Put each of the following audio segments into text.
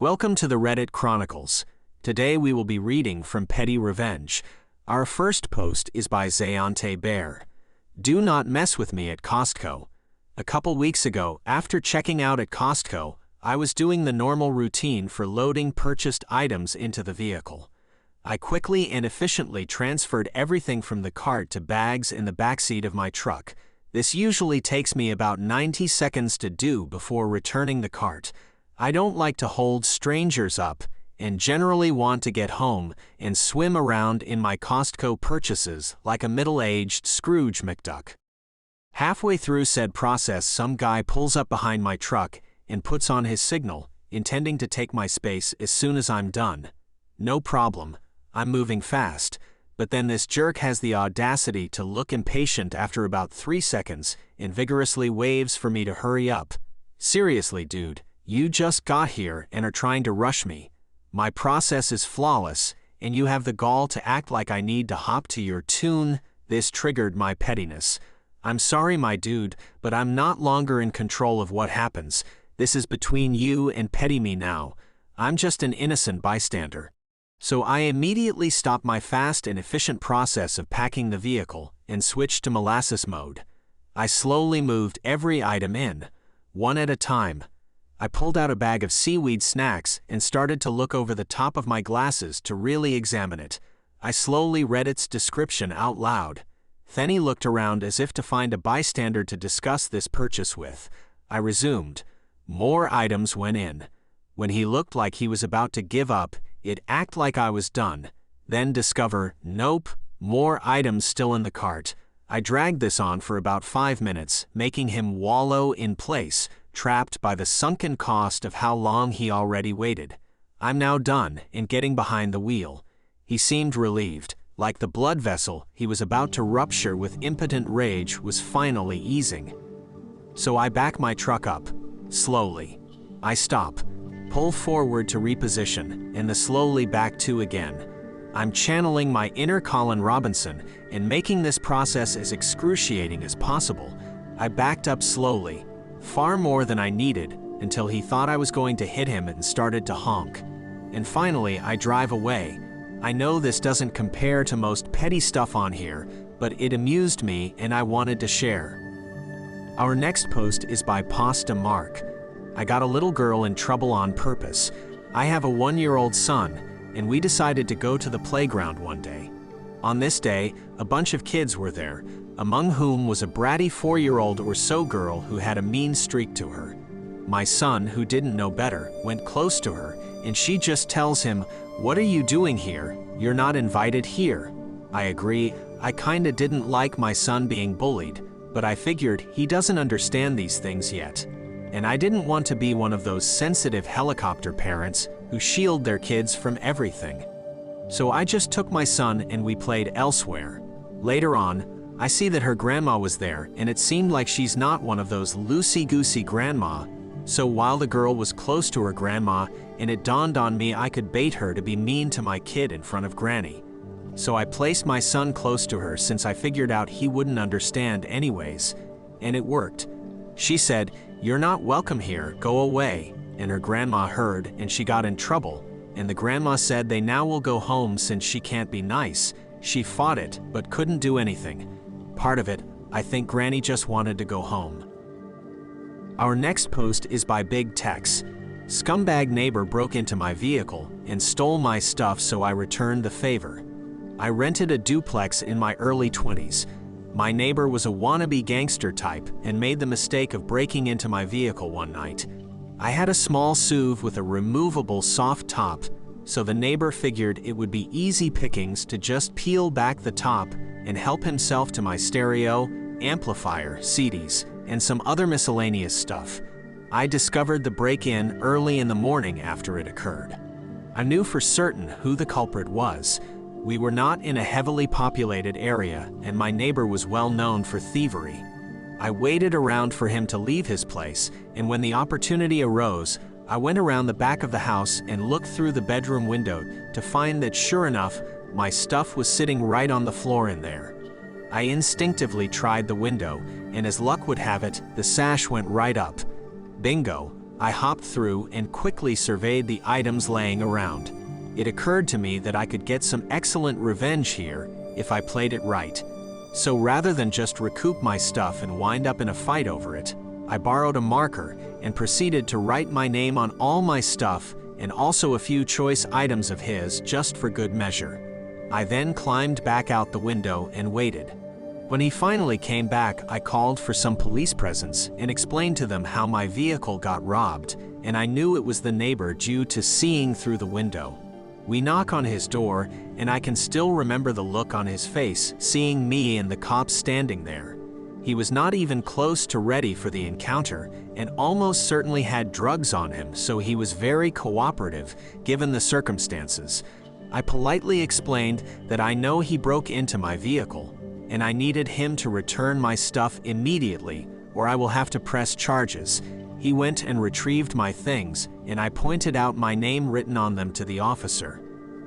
Welcome to the Reddit Chronicles. Today we will be reading from Petty Revenge. Our first post is by Zayante Bear. Do not mess with me at Costco. A couple weeks ago, after checking out at Costco, I was doing the normal routine for loading purchased items into the vehicle. I quickly and efficiently transferred everything from the cart to bags in the backseat of my truck. This usually takes me about 90 seconds to do before returning the cart. I don't like to hold strangers up and generally want to get home and swim around in my Costco purchases like a middle-aged Scrooge McDuck. Halfway through said process, some guy pulls up behind my truck and puts on his signal, intending to take my space as soon as I'm done. No problem, I'm moving fast, but then this jerk has the audacity to look impatient after about 3 seconds and vigorously waves for me to hurry up. Seriously, dude. You just got here and are trying to rush me. My process is flawless, and you have the gall to act like I need to hop to your tune. This triggered my pettiness. I'm sorry, my dude, but I'm not longer in control of what happens. This is between you and petty me now. I'm just an innocent bystander. So I immediately stopped my fast and efficient process of packing the vehicle and switched to molasses mode. I slowly moved every item in, one at a time. I pulled out a bag of seaweed snacks and started to look over the top of my glasses to really examine it. I slowly read its description out loud. Then he looked around as if to find a bystander to discuss this purchase with. I resumed. More items went in. When he looked like he was about to give up, it act like I was done. Then discover, nope, more items still in the cart. I dragged this on for about 5 minutes, making him wallow in place, trapped by the sunken cost of how long he already waited. I'm now done and getting behind the wheel. He seemed relieved, like the blood vessel he was about to rupture with impotent rage was finally easing. So I back my truck up. Slowly. I stop, pull forward to reposition, and the slowly back to again. I'm channeling my inner Colin Robinson and making this process as excruciating as possible. I backed up slowly, far more than I needed, until he thought I was going to hit him and started to honk. And finally, I drive away. I know this doesn't compare to most petty stuff on here, but it amused me and I wanted to share. Our next post is by Pasta Mark. I got a little girl in trouble on purpose. I have a 1-year-old son, and we decided to go to the playground one day. On this day, a bunch of kids were there, among whom was a bratty 4-year-old or so girl who had a mean streak to her. My son, who didn't know better, went close to her, and she just tells him, "What are you doing here? You're not invited here." I agree, I kinda didn't like my son being bullied, but I figured he doesn't understand these things yet. And I didn't want to be one of those sensitive helicopter parents who shield their kids from everything. So I just took my son and we played elsewhere. Later on, I see that her grandma was there, and it seemed like she's not one of those loosey-goosey grandma. So while the girl was close to her grandma, and it dawned on me I could bait her to be mean to my kid in front of Granny. So I placed my son close to her since I figured out he wouldn't understand anyways. And it worked. She said, "You're not welcome here, go away." And her grandma heard, and she got in trouble. And the grandma said they now will go home since she can't be nice. She fought it, but couldn't do anything. Part of it, I think Granny just wanted to go home. Our next post is by Big Tex. Scumbag neighbor broke into my vehicle and stole my stuff, so I returned the favor. I rented a duplex in my early 20s. My neighbor was a wannabe gangster type and made the mistake of breaking into my vehicle one night. I had a small SUV with a removable soft top, so the neighbor figured it would be easy pickings to just peel back the top and help himself to my stereo, amplifier, CDs, and some other miscellaneous stuff. I discovered the break-in early in the morning after it occurred. I knew for certain who the culprit was. We were not in a heavily populated area, and my neighbor was well known for thievery. I waited around for him to leave his place, and when the opportunity arose, I went around the back of the house and looked through the bedroom window to find that, sure enough, my stuff was sitting right on the floor in there. I instinctively tried the window, and as luck would have it, the sash went right up. Bingo, I hopped through and quickly surveyed the items laying around. It occurred to me that I could get some excellent revenge here if I played it right. So rather than just recoup my stuff and wind up in a fight over it, I borrowed a marker and proceeded to write my name on all my stuff and also a few choice items of his just for good measure. I then climbed back out the window and waited. When he finally came back, I called for some police presence and explained to them how my vehicle got robbed, and I knew it was the neighbor due to seeing through the window. We knock on his door, and I can still remember the look on his face, seeing me and the cops standing there. He was not even close to ready for the encounter, and almost certainly had drugs on him, so he was very cooperative, given the circumstances. I politely explained that I know he broke into my vehicle, and I needed him to return my stuff immediately, or I will have to press charges. He went and retrieved my things, and I pointed out my name written on them to the officer.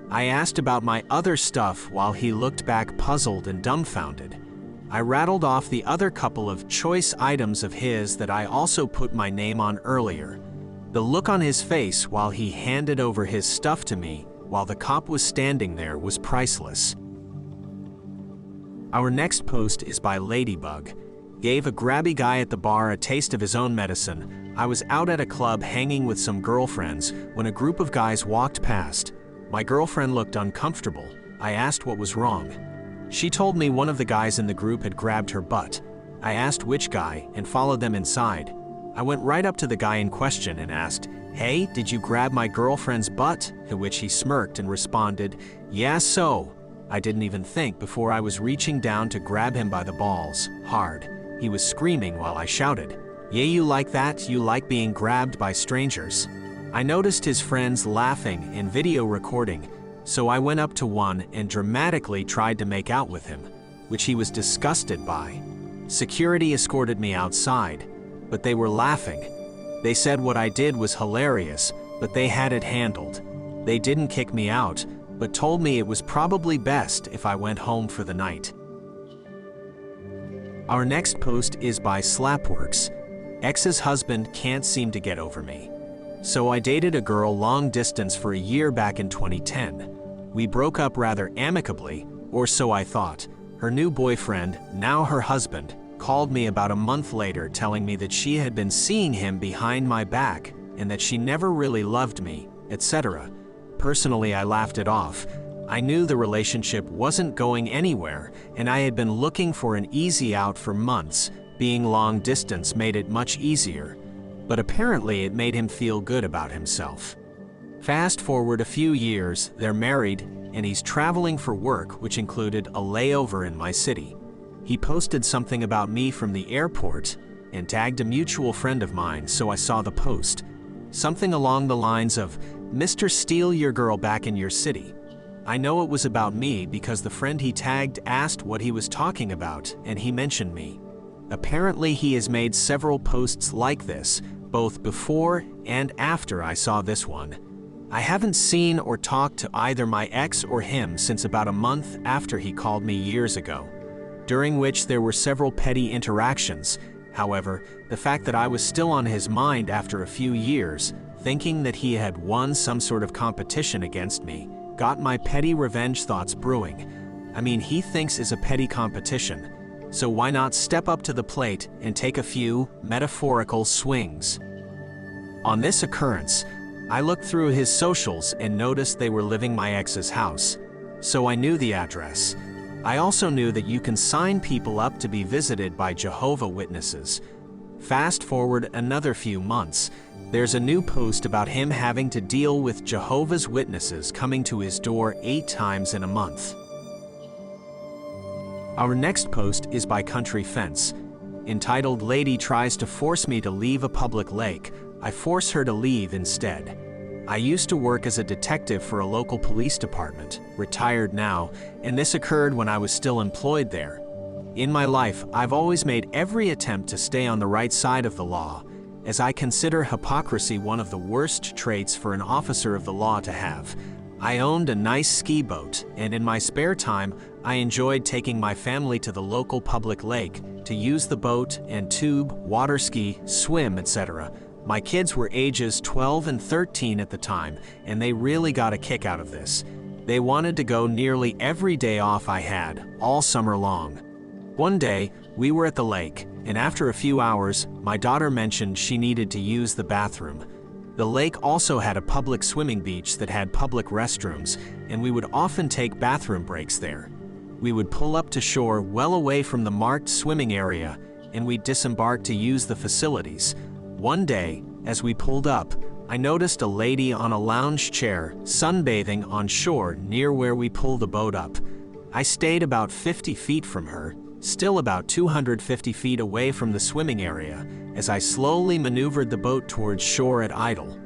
I asked about my other stuff while he looked back puzzled and dumbfounded. I rattled off the other couple of choice items of his that I also put my name on earlier. The look on his face while he handed over his stuff to me while the cop was standing there was priceless. Our next post is by Ladybug. Gave a grabby guy at the bar a taste of his own medicine. I was out at a club hanging with some girlfriends when a group of guys walked past. My girlfriend looked uncomfortable. I asked what was wrong. She told me one of the guys in the group had grabbed her butt. I asked which guy and followed them inside. I went right up to the guy in question and asked, "Hey, did you grab my girlfriend's butt?" To which he smirked and responded, "Yeah, so." I didn't even think before I was reaching down to grab him by the balls, hard. He was screaming while I shouted, "Yeah, you like that? You like being grabbed by strangers?" I noticed his friends laughing and video recording, so I went up to one and dramatically tried to make out with him, which he was disgusted by. Security escorted me outside, but they were laughing. They said what I did was hilarious, but they had it handled. They didn't kick me out, but told me it was probably best if I went home for the night. Our next post is by Slapworks. Ex's husband can't seem to get over me. So I dated a girl long distance for a year back in 2010. We broke up rather amicably, or so I thought. Her new boyfriend, now her husband, called me about a month later telling me that she had been seeing him behind my back and that she never really loved me, etc. Personally, I laughed it off. I knew the relationship wasn't going anywhere, and I had been looking for an easy out for months. Being long distance made it much easier, but apparently it made him feel good about himself. Fast forward a few years, they're married, and he's traveling for work, which included a layover in my city. He posted something about me from the airport and tagged a mutual friend of mine, so I saw the post. Something along the lines of, "Mr. Steal your girl back in your city." I know it was about me because the friend he tagged asked what he was talking about, and he mentioned me. Apparently he has made several posts like this, both before and after I saw this one. I haven't seen or talked to either my ex or him since about a month after he called me years ago, during which there were several petty interactions. However, the fact that I was still on his mind after a few years, thinking that he had won some sort of competition against me, got my petty revenge thoughts brewing. I mean, he thinks it's a petty competition, so why not step up to the plate and take a few metaphorical swings? On this occurrence, I looked through his socials and noticed they were living my ex's house, so I knew the address. I also knew that you can sign people up to be visited by Jehovah's Witnesses. Fast forward another few months, there's a new post about him having to deal with Jehovah's Witnesses coming to his door 8 times in a month. Our next post is by Country Fence. Entitled "Lady Tries to Force Me to Leave a Public Lake, I Force Her to Leave Instead." I used to work as a detective for a local police department, retired now, and this occurred when I was still employed there. In my life, I've always made every attempt to stay on the right side of the law, as I consider hypocrisy one of the worst traits for an officer of the law to have. I owned a nice ski boat, and in my spare time, I enjoyed taking my family to the local public lake to use the boat and tube, water ski, swim, etc. My kids were ages 12 and 13 at the time, and they really got a kick out of this. They wanted to go nearly every day off I had, all summer long. One day, we were at the lake, and after a few hours, my daughter mentioned she needed to use the bathroom. The lake also had a public swimming beach that had public restrooms, and we would often take bathroom breaks there. We would pull up to shore well away from the marked swimming area, and we'd disembark to use the facilities. One day, as we pulled up, I noticed a lady on a lounge chair sunbathing on shore near where we pulled the boat up. I stayed about 50 feet from her, still about 250 feet away from the swimming area, as I slowly maneuvered the boat towards shore at idle.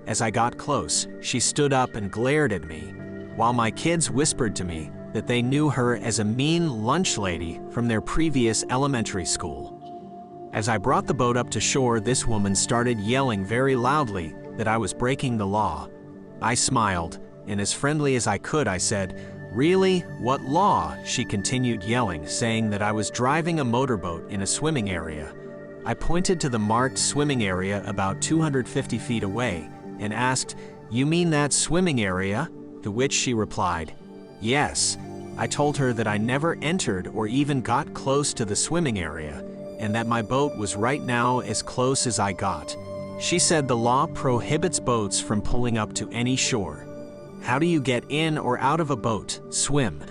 As I got close, she stood up and glared at me, while my kids whispered to me that they knew her as a mean lunch lady from their previous elementary school. As I brought the boat up to shore, this woman started yelling very loudly that I was breaking the law. I smiled, and as friendly as I could, I said, "Really? What law?" She continued yelling, saying that I was driving a motorboat in a swimming area. I pointed to the marked swimming area about 250 feet away and asked, "You mean that swimming area?" To which she replied, "Yes." I told her that I never entered or even got close to the swimming area, and that my boat was right now as close as I got. She said the law prohibits boats from pulling up to any shore. How do you get in or out of a boat? Swim.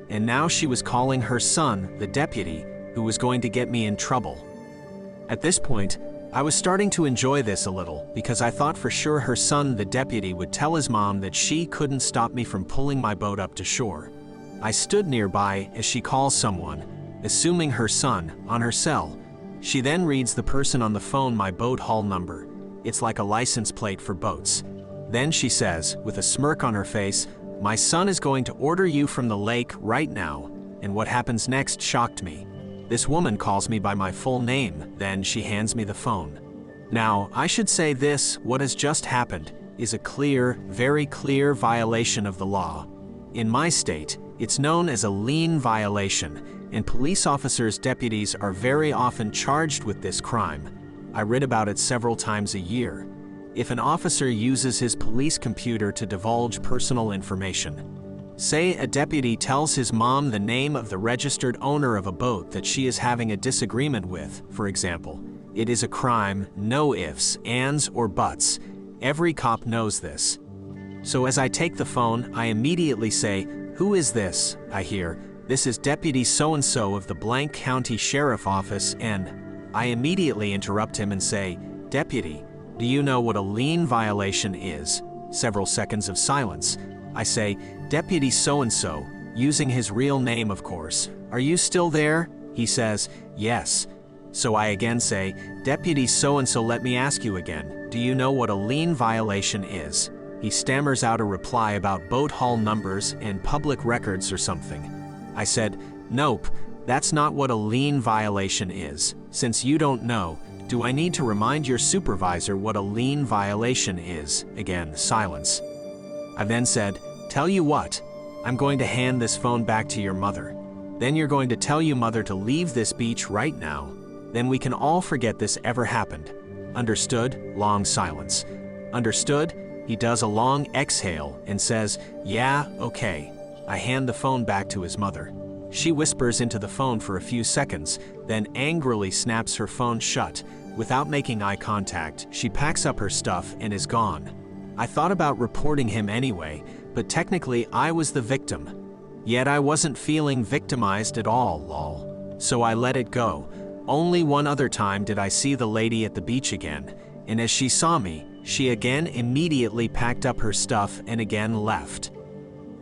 And now she was calling her son, the deputy, who was going to get me in trouble. At this point, I was starting to enjoy this a little because I thought for sure her son, the deputy, would tell his mom that she couldn't stop me from pulling my boat up to shore. I stood nearby as she calls someone, assuming her son, on her cell. She then reads the person on the phone my boat hull number. It's like a license plate for boats. Then she says, with a smirk on her face, "My son is going to order you from the lake right now." And what happens next shocked me. This woman calls me by my full name, then she hands me the phone. Now, I should say this, what has just happened is a clear, very clear violation of the law. In my state, it's known as a lien violation, and police officers, deputies are very often charged with this crime. I read about it several times a year. If an officer uses his police computer to divulge personal information, say a deputy tells his mom the name of the registered owner of a boat that she is having a disagreement with, for example, it is a crime, no ifs, ands, or buts. Every cop knows this. So as I take the phone, I immediately say, "Who is this?" I hear, "This is Deputy so-and-so of the blank county sheriff office," and I immediately interrupt him and say, "Deputy, do you know what a lien violation is?" Several seconds of silence. I say, "Deputy so-and-so," using his real name, of course. "Are you still there?" He says, "Yes." So I again say, "Deputy so-and-so, let me ask you again, do you know what a lien violation is?" He stammers out a reply about boat hull numbers and public records or something. I said, "Nope, that's not what a lien violation is. Since you don't know, do I need to remind your supervisor what a lien violation is?" Again, silence. I then said, "Tell you what, I'm going to hand this phone back to your mother. Then you're going to tell your mother to leave this beach right now. Then we can all forget this ever happened. Understood?" Long silence. "Understood?" He does a long exhale and says, "Yeah, okay." I hand the phone back to his mother. She whispers into the phone for a few seconds, then angrily snaps her phone shut. Without making eye contact, she packs up her stuff and is gone. I thought about reporting him anyway, but technically I was the victim. Yet I wasn't feeling victimized at all, lol. So I let it go. Only one other time did I see the lady at the beach again, and as she saw me, she again immediately packed up her stuff and again left.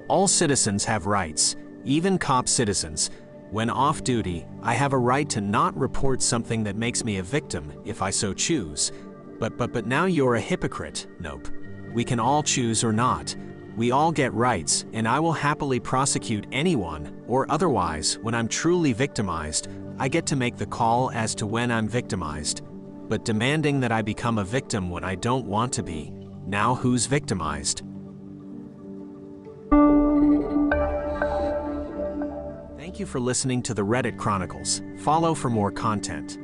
All citizens have rights, even cop citizens. When off duty, I have a right to not report something that makes me a victim if I so choose. But now you're a hypocrite. Nope. We can all choose or not. We all get rights, and I will happily prosecute anyone, or otherwise, when I'm truly victimized, I get to make the call as to when I'm victimized. But demanding that I become a victim when I don't want to be, now who's victimized? Thank you for listening to the Reddit Chronicles. Follow for more content.